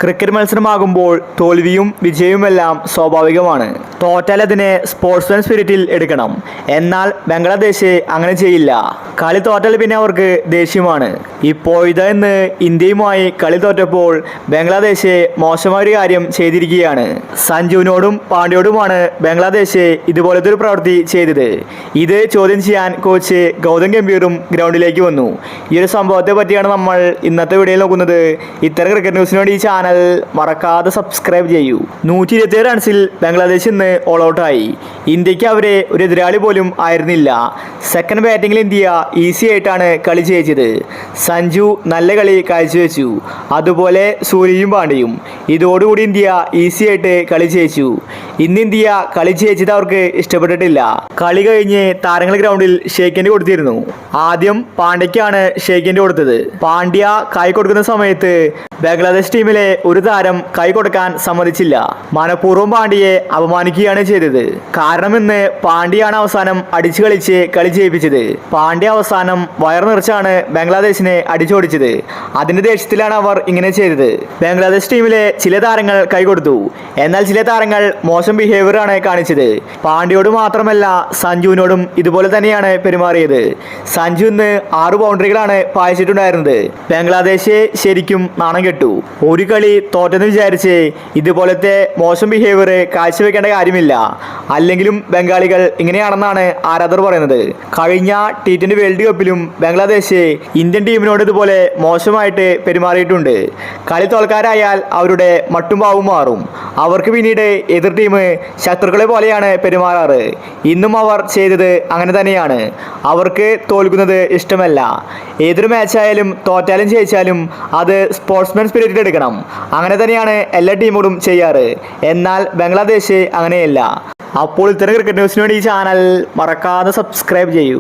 Cricket മത്സരമാകുമ്പോൾ തോൽവിയും വിജയവുമെല്ലാം സ്വാഭാവികമാണ്. തോറ്റാൽ അതിനെ sportsman സ്പിരിറ്റിൽ എടുക്കണം. എന്നാൽ ബംഗ്ലാദേശ് അങ്ങനെ ചെയ്യില്ല. കളി തോറ്റാൽ പിന്നെ അവർക്ക് ദേഷ്യമാണ്. ഇപ്പോഴിതാ ഇന്ന് ഇന്ത്യയുമായി കളി തോറ്റപ്പോൾ ബംഗ്ലാദേശ് മോശമായൊരു കാര്യം ചെയ്തിരിക്കുകയാണ്. സഞ്ജുവിനോടും പാണ്ഡ്യയോടുമാണ് ബംഗ്ലാദേശ് ഇതുപോലത്തെ ഒരു പ്രവൃത്തി ചെയ്തത്. ഇത് ചോദ്യം ചെയ്യാൻ കോച്ച് ഗൗതം ഗംഭീറും ഗ്രൗണ്ടിലേക്ക് വന്നു. ഈ ഒരു സംഭവത്തെ പറ്റിയാണ് നമ്മൾ ഇന്നത്തെ വീഡിയോയിൽ നോക്കുന്നത്. ഇത്തരം ക്രിക്കറ്റ് ന്യൂസിന് വേണ്ടി ഈ ചാനൽ മറക്കാതെ സബ്സ്ക്രൈബ് ചെയ്യൂ. 127 റൺസിൽ ബംഗ്ലാദേശ് ഇന്ന് ഓൾ ഔട്ടായി. ഇന്ത്യക്ക് അവരെ ഒരു എതിരാളി പോലും ആയിരുന്നില്ല. സെക്കൻഡ് ബാറ്റിംഗിൽ ഇന്ത്യ ഈസി ആയിട്ടാണ് കളി ജയിച്ചത്. സഞ്ജു നല്ല കളി കാഴ്ചവെച്ചു, അതുപോലെ സൂര്യയും പാണ്ഡ്യയും. ഇതോടുകൂടി ഇന്ത്യ ഈസി ആയിട്ട് കളി ജയിച്ചു. ഇന്ന് ഇന്ത്യ കളി ജയിച്ചത് അവർക്ക് ഇഷ്ടപ്പെട്ടിട്ടില്ല. കളി കഴിഞ്ഞ് താരങ്ങൾ ഗ്രൗണ്ടിൽ ഷേക്ക് ഹാൻഡ് കൊടുത്തിരുന്നു. ആദ്യം പാണ്ഡ്യയ്ക്കാണ് ഷേക്ക് ഹാൻഡ് കൊടുത്തത്. പാണ്ഡ്യ കൈ കൊടുക്കുന്ന സമയത്ത് ബംഗ്ലാദേശ് ടീമിലെ ഒരു താരം കൈ കൊടുക്കാൻ സമ്മതിച്ചില്ല. മനഃപൂർവ്വം പാണ്ഡ്യയെ അപമാനിക്കുകയാണ് ചെയ്തത്. കാരണം ഇന്ന് പാണ്ഡ്യയാണ് അവസാനം അടിച്ചു കളിച്ച് കളി ജയിപ്പിച്ചത്. പാണ്ഡ്യ അവസാനം വയർ നിറച്ചാണ് ബംഗ്ലാദേശിനെ അടിച്ചോടിച്ചത്. അതിന്റെ ദേഷ്യത്തിലാണ് അവർ ഇങ്ങനെ ചെയ്തത്. ബംഗ്ലാദേശ് ടീമിലെ ചില താരങ്ങൾ കൈ കൊടുത്തു, എന്നാൽ ചില താരങ്ങൾ മോശം ബിഹേവിയർ ആണ് കാണിച്ചത്. പാണ്ഡ്യയോട് മാത്രമല്ല സഞ്ജുവിനോടും ഇതുപോലെ തന്നെയാണ് പെരുമാറിയത്. സഞ്ജു ഇന്ന് 6 ബൗണ്ടറികളാണ് പായിച്ചിട്ടുണ്ടായിരുന്നത്. ബംഗ്ലാദേശ് ശരിക്കും നാണം കെട്ടു. ഒരു കളി തോറ്റെന്ന് വിചാരിച്ച് ഇതുപോലത്തെ മോശം ബിഹേവിയർ കാഴ്ചവെക്കേണ്ട കാര്യമില്ല. അല്ലെങ്കിലും ബംഗാളികൾ ഇങ്ങനെയാണെന്നാണ് ആരാധകർ പറയുന്നത്. കഴിഞ്ഞ T20 വേൾഡ് കപ്പിലും ബംഗ്ലാദേശ് ഇന്ത്യൻ ടീമിനോട് ഇതുപോലെ മോശമായിട്ട് പെരുമാറിയിട്ടുണ്ട്. കളി തോൽക്കാരായാൽ അവരുടെ മട്ടും പാവും മാറും. അവർക്ക് പിന്നീട് എതിർ ടീം ശത്രുക്കളെ പോലെയാണ് പെരുമാറാറ്. ഇന്നും അവർ ചെയ്തത് അങ്ങനെ തന്നെയാണ്. അവർക്ക് തോൽക്കുന്നത് ഇഷ്ടമല്ല. ഏതൊരു മാച്ചായാലും തോറ്റാലും ജയിച്ചാലും അത് സ്പോർട്സ്മാൻ സ്പിരിറ്റിൽ എടുക്കണം. അങ്ങനെ തന്നെയാണ് എല്ലാ ടീമോടും ചെയ്യാറ്. എന്നാൽ ബംഗ്ലാദേശ് അങ്ങനെയല്ല. അപ്പോൾ ഇത്തരം ക്രിക്കറ്റ് ന്യൂസിന് വേണ്ടി ഈ ചാനൽ മറക്കാതെ സബ്സ്ക്രൈബ് ചെയ്യൂ.